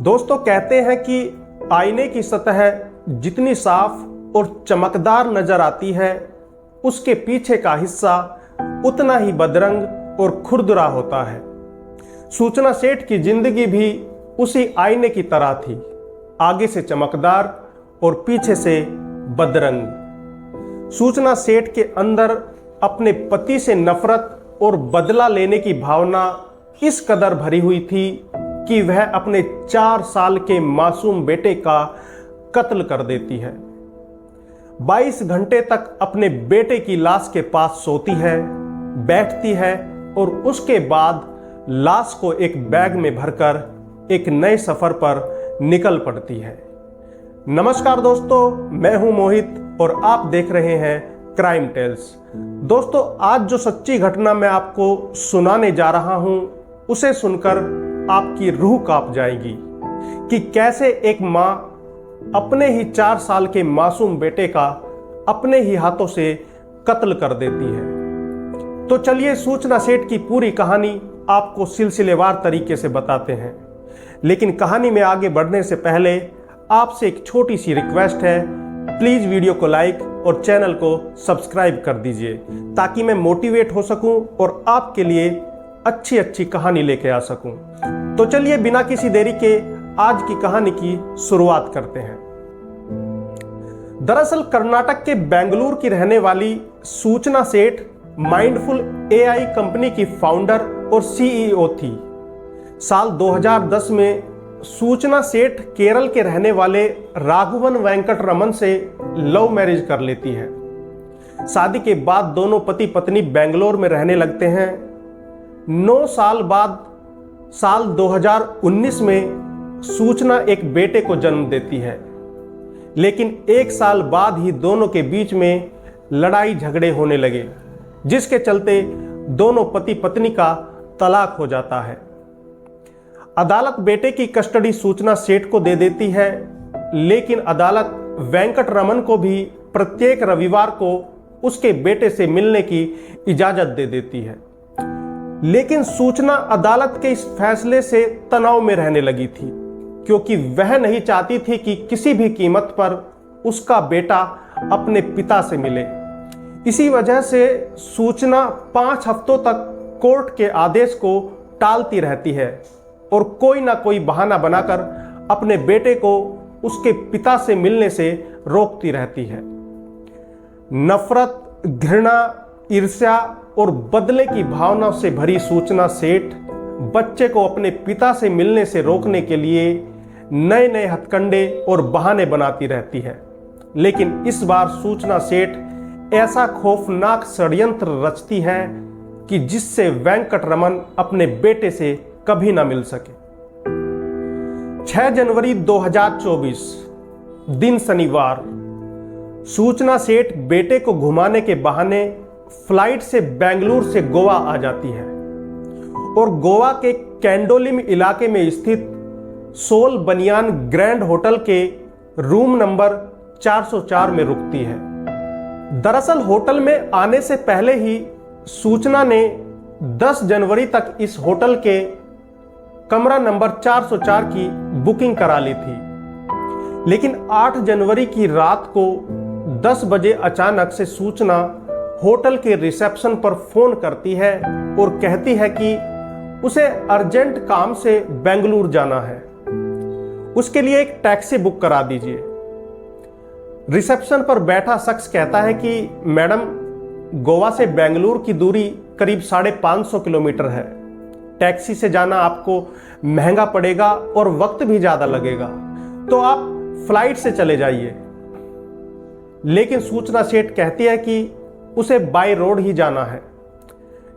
दोस्तों, कहते हैं कि आईने की सतह जितनी साफ और चमकदार नजर आती है, उसके पीछे का हिस्सा उतना ही बदरंग और खुरदुरा होता है। सूचना सेठ की जिंदगी भी उसी आईने की तरह थी, आगे से चमकदार और पीछे से बदरंग। सूचना सेठ के अंदर अपने पति से नफरत और बदला लेने की भावना इस कदर भरी हुई थी कि वह अपने 4 साल के मासूम बेटे का कत्ल कर देती है। 22 घंटे तक अपने बेटे की लाश के पास सोती है, बैठती है और उसके बाद लाश को एक बैग में भरकर एक नए सफर पर निकल पड़ती है। नमस्कार दोस्तों, मैं हूं मोहित और आप देख रहे हैं क्राइम टेल्स। दोस्तों, आज जो सच्ची घटना मैं आपको सुनाने जा रहा हूं, उसे सुनकर आपकी रूह कांप जाएगी कि कैसे एक मां अपने ही 4 साल के मासूम बेटे का अपने ही हाथों से कत्ल कर देती है। तो चलिए सूचना सेठ की पूरी कहानी आपको सिलसिलेवार तरीके से बताते हैं। लेकिन कहानी में आगे बढ़ने से पहले आपसे एक छोटी सी रिक्वेस्ट है, प्लीज वीडियो को लाइक और चैनल को सब्सक्राइब कर दीजिए ताकि मैं मोटिवेट हो सकूं और आपके लिए अच्छी कहानी लेके आ सकूं। तो चलिए बिना किसी देरी के आज की कहानी की शुरुआत करते हैं। दरअसल कर्नाटक के बेंगलुरु की रहने वाली सूचना सेठ माइंडफुल एआई कंपनी की फाउंडर और सीईओ थी। साल 2010 में सूचना सेठ केरल के रहने वाले राघवन वेंकट रमन से लव मैरिज कर लेती है। शादी के बाद दोनों पति पत्नी बेंगलोर में रहने लगते हैं। 9 साल बाद साल 2019 में सूचना एक बेटे को जन्म देती है, लेकिन 1 साल बाद ही दोनों के बीच में लड़ाई झगड़े होने लगे, जिसके चलते दोनों पति पत्नी का तलाक हो जाता है। अदालत बेटे की कस्टडी सूचना सेठ को दे देती है, लेकिन अदालत वेंकट रमन को भी प्रत्येक रविवार को उसके बेटे से मिलने की इजाजत दे देती है। लेकिन सूचना अदालत के इस फैसले से तनाव में रहने लगी थी, क्योंकि वह नहीं चाहती थी कि किसी भी कीमत पर उसका बेटा अपने पिता से मिले। इसी वजह से सूचना 5 हफ्तों तक कोर्ट के आदेश को टालती रहती है और कोई ना कोई बहाना बनाकर अपने बेटे को उसके पिता से मिलने से रोकती रहती है। नफरत, घृणा, ईर्ष्या और बदले की भावना से भरी सूचना सेठ बच्चे को अपने पिता से मिलने से रोकने के लिए नए नए हथकंडे और बहाने बनाती रहती है। लेकिन इस बार सूचना सेठ ऐसा खौफनाक षड्यंत्र रचती है कि जिससे वेंकट रमन अपने बेटे से कभी ना मिल सके। 6 जनवरी 2024 दिन शनिवार, सूचना सेठ बेटे को घुमाने के बहाने फ्लाइट से बेंगलुरु से गोवा आ जाती है और गोवा के कैंडोलिम इलाके में स्थित सोल बनियान ग्रैंड होटल के रूम नंबर 404 में रुकती है। दरअसल होटल में आने से पहले ही सूचना ने 10 जनवरी तक इस होटल के कमरा नंबर 404 की बुकिंग करा ली थी। लेकिन 8 जनवरी की रात को 10 बजे अचानक से सूचना होटल के रिसेप्शन पर फोन करती है और कहती है कि उसे अर्जेंट काम से बेंगलुरु जाना है, उसके लिए एक टैक्सी बुक करा दीजिए। रिसेप्शन पर बैठा शख्स कहता है कि मैडम, गोवा से बेंगलुरु की दूरी करीब 550 किलोमीटर है। टैक्सी से जाना आपको महंगा पड़ेगा और वक्त भी ज्यादा लगेगा, तो आप फ्लाइट से चले जाइए। लेकिन सूचना सेठ कहती है कि उसे बाय रोड ही जाना है,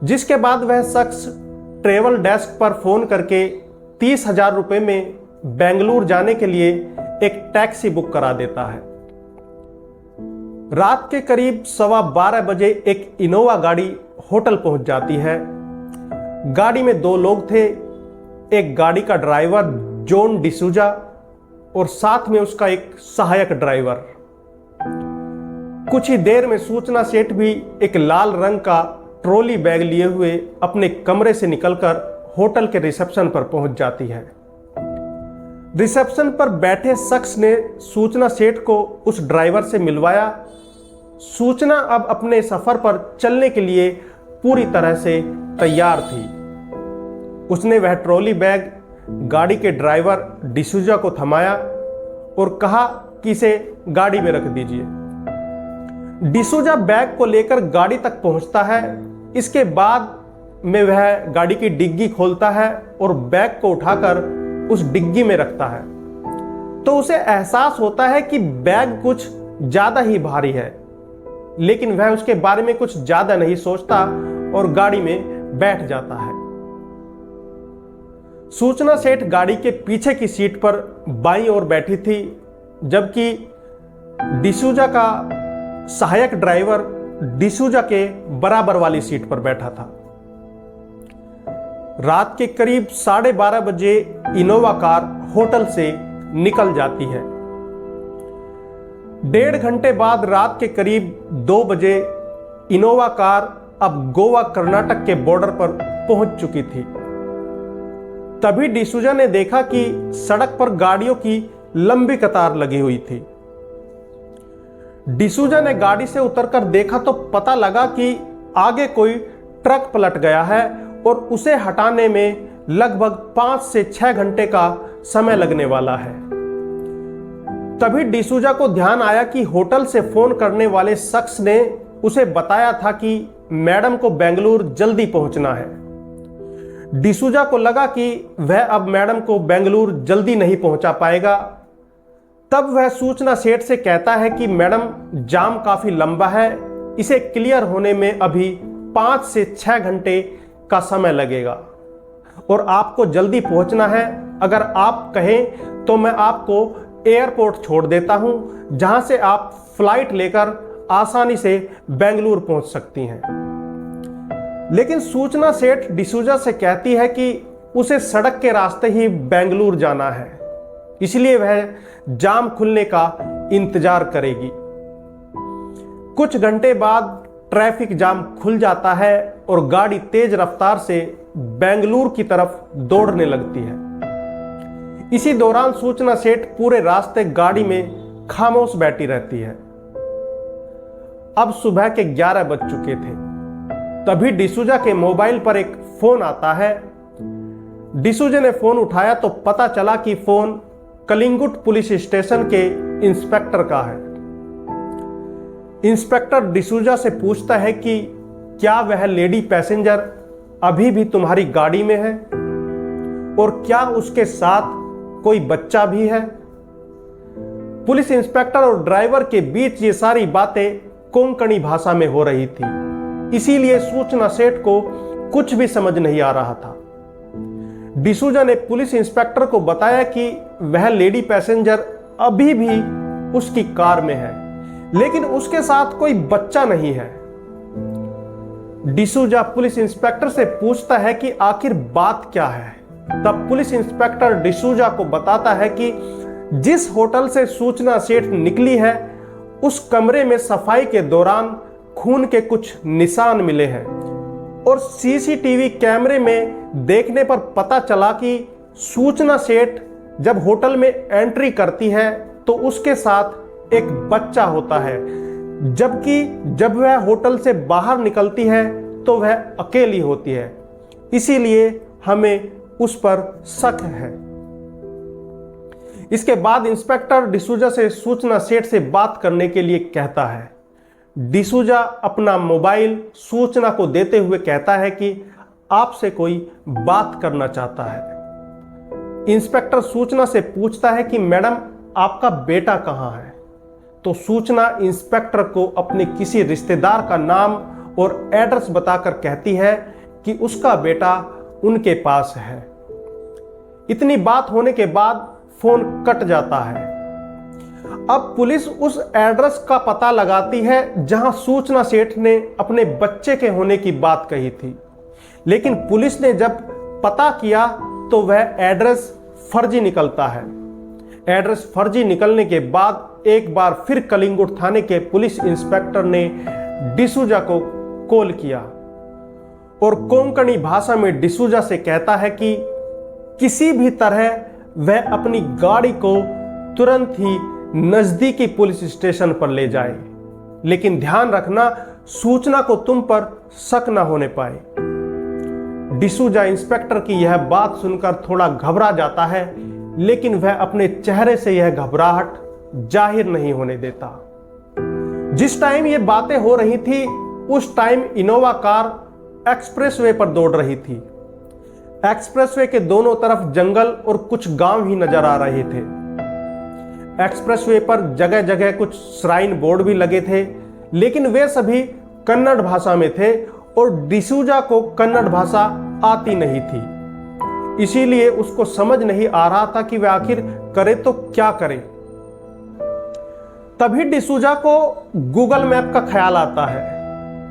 जिसके बाद वह शख्स ट्रेवल डेस्क पर फोन करके 30,000 रुपए में बेंगलुरु जाने के लिए एक टैक्सी बुक करा देता है। रात के करीब 12:15 बजे एक इनोवा गाड़ी होटल पहुंच जाती है। गाड़ी में 2 लोग थे, एक गाड़ी का ड्राइवर जॉन डिसूजा और साथ में उसका एक सहायक ड्राइवर। कुछ ही देर में सूचना सेठ भी एक लाल रंग का ट्रॉली बैग लिए हुए अपने कमरे से निकलकर होटल के रिसेप्शन पर पहुंच जाती है। रिसेप्शन पर बैठे शख्स ने सूचना सेठ को उस ड्राइवर से मिलवाया। सूचना अब अपने सफर पर चलने के लिए पूरी तरह से तैयार थी। उसने वह ट्रॉली बैग गाड़ी के ड्राइवर डिसूजा को थमाया और कहा कि इसे गाड़ी में रख दीजिए। डिसूजा बैग को लेकर गाड़ी तक पहुंचता है। इसके बाद में वह गाड़ी की डिग्गी खोलता है और बैग को उठाकर उस डिग्गी में रखता है। तो उसे एहसास होता है कि बैग कुछ ज्यादा ही भारी है, लेकिन वह उसके बारे में कुछ ज्यादा नहीं सोचता और गाड़ी में बैठ जाता है। सूचना सेठ गाड़ी के पीछे की सीट पर बाईं ओर बैठी थी, जबकि डिसूजा का सहायक ड्राइवर डिसूजा के बराबर वाली सीट पर बैठा था। रात के करीब 12:30 बजे इनोवा कार होटल से निकल जाती है। 1.5 घंटे बाद रात के करीब 2 बजे इनोवा कार अब गोवा कर्नाटक के बॉर्डर पर पहुंच चुकी थी। तभी डिसूजा ने देखा कि सड़क पर गाड़ियों की लंबी कतार लगी हुई थी। डिसूजा ने गाड़ी से उतरकर देखा तो पता लगा कि आगे कोई ट्रक पलट गया है और उसे हटाने में लगभग 5 से 6 घंटे का समय लगने वाला है। तभी डिसूजा को ध्यान आया कि होटल से फोन करने वाले शख्स ने उसे बताया था कि मैडम को बेंगलुरु जल्दी पहुंचना है। डिसूजा को लगा कि वह अब मैडम को बेंगलुरु जल्दी नहीं पहुंचा पाएगा। तब वह सूचना सेठ से कहता है कि मैडम, जाम काफी लंबा है, इसे क्लियर होने में अभी 5 से 6 घंटे का समय लगेगा और आपको जल्दी पहुंचना है। अगर आप कहें तो मैं आपको एयरपोर्ट छोड़ देता हूं, जहां से आप फ्लाइट लेकर आसानी से बेंगलुरु पहुंच सकती हैं। लेकिन सूचना सेठ डिसूजा से कहती है कि उसे सड़क के रास्ते ही बेंगलुरु जाना है, इसलिए वह जाम खुलने का इंतजार करेगी। कुछ घंटे बाद ट्रैफिक जाम खुल जाता है और गाड़ी तेज रफ्तार से बेंगलुरु की तरफ दौड़ने लगती है। इसी दौरान सूचना सेठ पूरे रास्ते गाड़ी में खामोश बैठी रहती है। अब सुबह के 11 बज चुके थे। तभी डिसूजा के मोबाइल पर एक फोन आता है। डिसूजा ने फोन उठाया तो पता चला कि फोन कलिंगुट पुलिस स्टेशन के इंस्पेक्टर का है। इंस्पेक्टर डिसूजा से पूछता है कि क्या वह लेडी पैसेंजर अभी भी तुम्हारी गाड़ी में है और क्या उसके साथ कोई बच्चा भी है। पुलिस इंस्पेक्टर और ड्राइवर के बीच ये सारी बातें कोंकणी भाषा में हो रही थी, इसीलिए सूचना सेठ को कुछ भी समझ नहीं आ रहा था। डिसूजा ने पुलिस इंस्पेक्टर को बताया कि वह लेडी पैसेंजर अभी भी उसकी कार में है, लेकिन उसके साथ कोई बच्चा नहीं है। डिसूजा पुलिस इंस्पेक्टर से पूछता है कि आखिर बात क्या है। तब पुलिस इंस्पेक्टर डिसूजा को बताता है कि जिस होटल से सूचना सेठ निकली है, उस कमरे में सफाई के दौरान खून के कुछ निशान मिले हैं और सीसीटीवी कैमरे में देखने पर पता चला कि सूचना सेठ जब होटल में एंट्री करती है तो उसके साथ एक बच्चा होता है, जबकि जब वह होटल से बाहर निकलती है तो वह अकेली होती है। इसीलिए हमें उस पर शक है। इसके बाद इंस्पेक्टर डिसूजा से सूचना सेठ से बात करने के लिए कहता है। डिसूजा अपना मोबाइल सूचना को देते हुए कहता है कि आपसे कोई बात करना चाहता है। इंस्पेक्टर सूचना से पूछता है कि मैडम, आपका बेटा कहाँ है। तो सूचना इंस्पेक्टर को अपने किसी रिश्तेदार का नाम और एड्रेस बताकर कहती है कि उसका बेटा उनके पास है। इतनी बात होने के बाद फोन कट जाता है। अब पुलिस उस एड्रेस का पता लगाती है जहां सूचना सेठ ने अपने बच्चे के होने की बात कही थी, लेकिन पुलिस ने जब पता किया तो वह एड्रेस फर्जी निकलता है। एड्रेस फर्जी निकलने के बाद एक बार फिर कलिंगुट थाने के पुलिस इंस्पेक्टर ने डिसूजा को कॉल किया और कोंकणी भाषा में डिसूजा से कहता है कि किसी भी तरह वह अपनी गाड़ी को तुरंत ही नजदीकी पुलिस स्टेशन पर ले जाए। लेकिन ध्यान रखना, सूचना को तुम पर शक न होने पाए। डिसूजा इंस्पेक्टर की यह बात सुनकर थोड़ा घबरा जाता है, लेकिन वह अपने चेहरे से यह घबराहट जाहिर नहीं होने देता। जिस टाइम ये बातें हो रही थी उस टाइम इनोवा कार एक्सप्रेसवे पर दौड़ रही थी। एक्सप्रेसवे के दोनों तरफ जंगल और कुछ गांव ही नजर आ रहे थे। एक्सप्रेसवे पर जगह जगह कुछ श्राइन बोर्ड भी लगे थे, लेकिन वे सभी कन्नड़ भाषा में थे और डिसूजा को कन्नड़ भाषा आती नहीं थी। इसीलिए उसको समझ नहीं आ रहा था कि वह आखिर करे तो क्या करे। तभी डिसूजा को गूगल मैप का ख्याल आता है।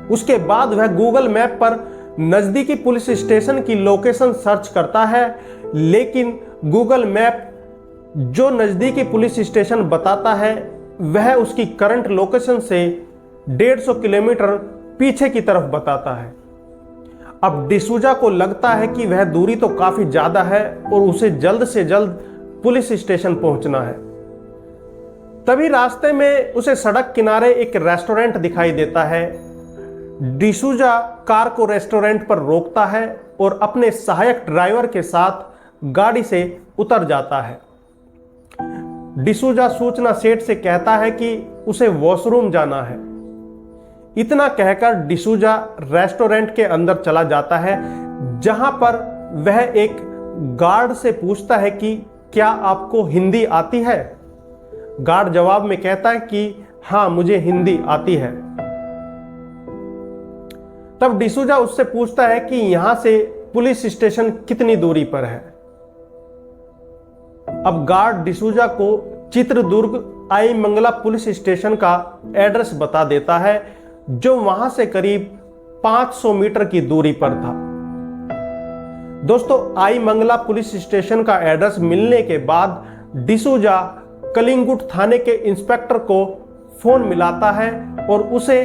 उसके बाद वह गूगल मैप पर नजदीकी पुलिस स्टेशन की लोकेशन सर्च करता है, लेकिन गूगल मैप जो नजदीकी पुलिस स्टेशन बताता है वह उसकी करंट लोकेशन से 150 किलोमीटर पीछे की तरफ बताता है। अब डिसूजा को लगता है कि वह दूरी तो काफी ज्यादा है और उसे जल्द से जल्द पुलिस स्टेशन पहुंचना है। तभी रास्ते में उसे सड़क किनारे एक रेस्टोरेंट दिखाई देता है। डिसूजा कार को रेस्टोरेंट पर रोकता है और अपने सहायक ड्राइवर के साथ गाड़ी से उतर जाता है। डिसूजा सूचना सेठ से कहता है कि उसे वॉशरूम जाना है। इतना कहकर डिसूजा रेस्टोरेंट के अंदर चला जाता है, जहां पर वह एक गार्ड से पूछता है कि क्या आपको हिंदी आती है। गार्ड जवाब में कहता है कि हां, मुझे हिंदी आती है। तब डिसूजा उससे पूछता है कि यहां से पुलिस स्टेशन कितनी दूरी पर है। अब गार्ड डिसूजा को चित्रदुर्ग आईमंगला पुलिस स्टेशन का एड्रेस बता देता है, जो वहां से करीब 500 मीटर की दूरी पर था। दोस्तों, आईमंगला पुलिस स्टेशन का एड्रेस मिलने के बाद डिसूजा कलिंगुट थाने के इंस्पेक्टर को फोन मिलाता है और उसे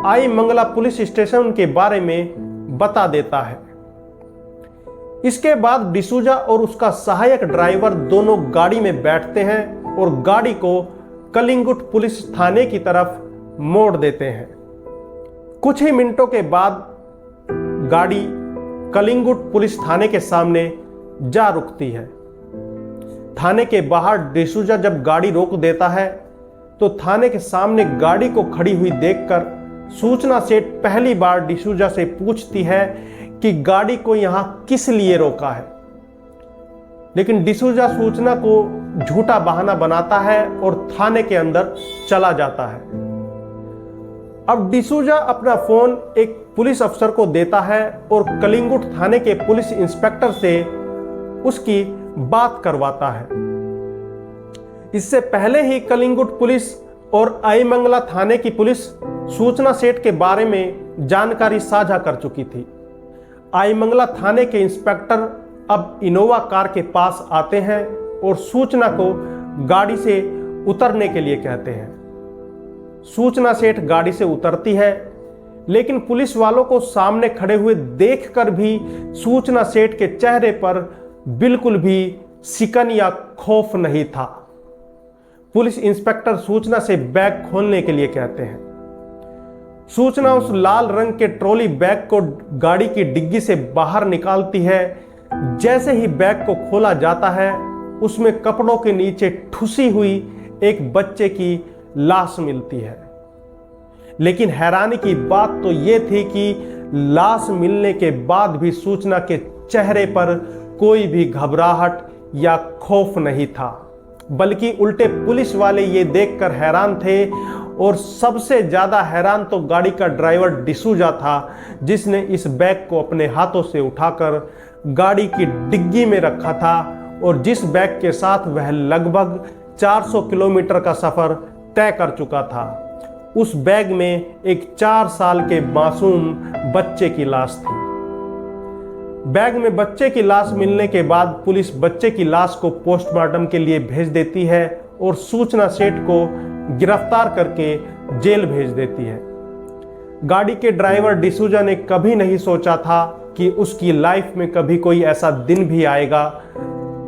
आईमंगला पुलिस स्टेशन के बारे में बता देता है। इसके बाद डिसूजा और उसका सहायक ड्राइवर दोनों गाड़ी में बैठते हैं और गाड़ी को कलिंगुट पुलिस थाने की तरफ मोड़ देते हैं। कुछ ही मिनटों के बाद गाड़ी कलिंगुट पुलिस थाने के सामने जा रुकती है। थाने के बाहर डिसूजा जब गाड़ी रोक देता है तो थाने के सामने गाड़ी को खड़ी हुई देखकर सूचना सेठ पहली बार डिसूजा से पूछती है कि गाड़ी को यहां किस लिए रोका है। लेकिन डिसूजा सूचना को झूठा बहाना बनाता है और थाने के अंदर चला जाता है। अब डिसूजा अपना फोन एक पुलिस अफसर को देता है और कलिंगुट थाने के पुलिस इंस्पेक्टर से उसकी बात करवाता है। इससे पहले ही कलिंगुट पुलिस और आईमंगला थाने की पुलिस सूचना सेठ के बारे में जानकारी साझा कर चुकी थी। आईमंगला थाने के इंस्पेक्टर अब इनोवा कार के पास आते हैं और सूचना को गाड़ी से उतरने के लिए कहते हैं। सूचना सेठ गाड़ी से उतरती है, लेकिन पुलिस वालों को सामने खड़े हुए देखकर भी सूचना सेठ के चेहरे पर बिल्कुल भी सिकन या खौफ नहीं था। पुलिस इंस्पेक्टर सूचना से बैग खोलने के लिए कहते हैं। सूचना उस लाल रंग के ट्रॉली बैग को गाड़ी की डिग्गी से बाहर निकालती है। जैसे ही बैग को खोला जाता है, उसमें कपड़ों के नीचे ठुसी हुई एक बच्चे की लाश मिलती है। लेकिन हैरानी की बात तो यह थी कि लाश मिलने के बाद भी सूचना के चेहरे पर कोई भी घबराहट या खौफ नहीं था, बल्कि उल्टे पुलिस वाले ये देखकर हैरान थे। और सबसे ज्यादा हैरान तो गाड़ी का ड्राइवर डिसूजा था, जिसने इस बैग को अपने हाथों से उठाकर गाड़ी की डिग्गी में रखा था और जिस बैग के साथ वह लगभग 400 किलोमीटर का सफर तय कर चुका था। उस बैग में एक 4 साल के मासूम बच्चे की लाश थी। बैग में बच्चे की लाश मिलने के बाद पुलिस बच्चे की लाश को पोस्टमार्टम के लिए भेज देती है और सूचना सेठ को गिरफ्तार करके जेल भेज देती है। गाड़ी के ड्राइवर डिसूजा ने कभी नहीं सोचा था कि उसकी लाइफ में कभी कोई ऐसा दिन भी आएगा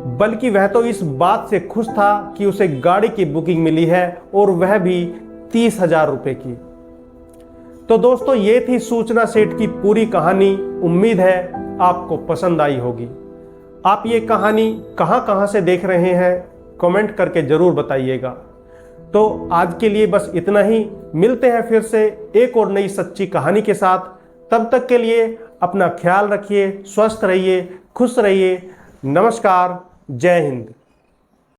बल्कि वह तो इस बात से खुश था कि उसे गाड़ी की बुकिंग मिली है और वह भी 30,000 रुपए की। तो दोस्तों, ये थी सूचना सेठ की पूरी कहानी। उम्मीद है आपको पसंद आई होगी। आप ये कहानी कहां से देख रहे हैं, कमेंट करके जरूर बताइएगा। तो आज के लिए बस इतना ही। मिलते हैं फिर से एक और नई सच्ची कहानी के साथ। तब तक के लिए अपना ख्याल रखिए, स्वस्थ रहिए, खुश रहिए। नमस्कार, जय हिंद।